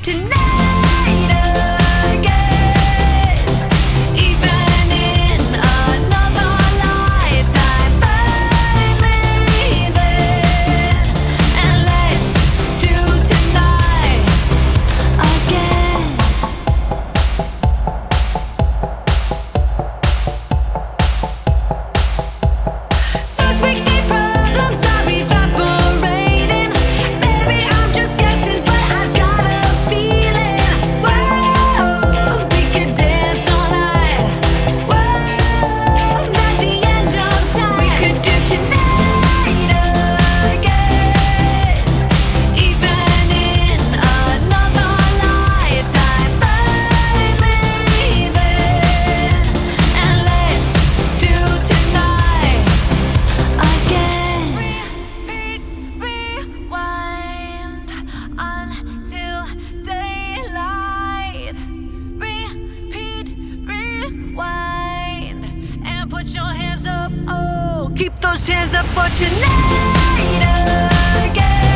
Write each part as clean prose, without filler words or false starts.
tonight again. Even in another lifetime, find me then, and let's do tonight again. First we need problems are evaporating. Maybe I'm just guessing, but I've got a feeling. Whoa, we could dance all night. Whoa, not the end of time. We could do tonight again. Even in another lifetime, find me then, and let's do tonight again. Rewind until daylight. Repeat, rewind, and put your hands up. Oh, keep those hands up for tonight again.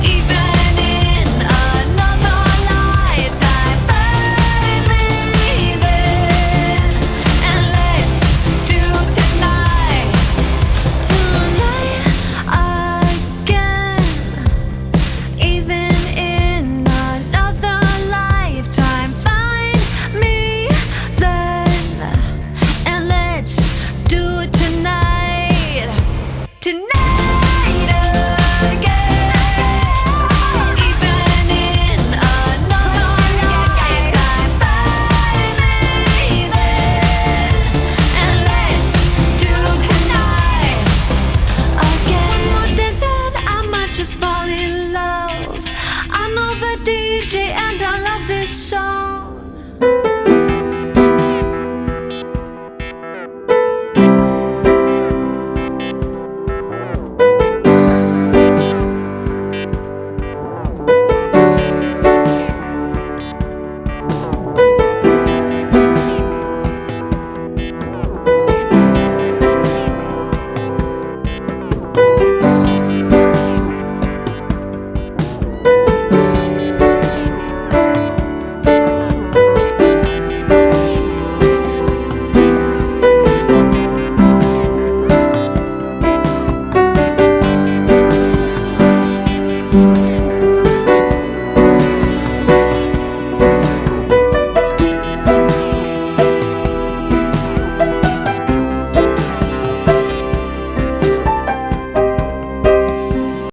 Even in another lifetime, find me then, and let's do tonight again. Even in another lifetime, find me then, and let's do it tonight again. Even in another lifetime, find me then, and let's do tonight again. One more dance and I might just fall in love. I know the DJ and I love this song.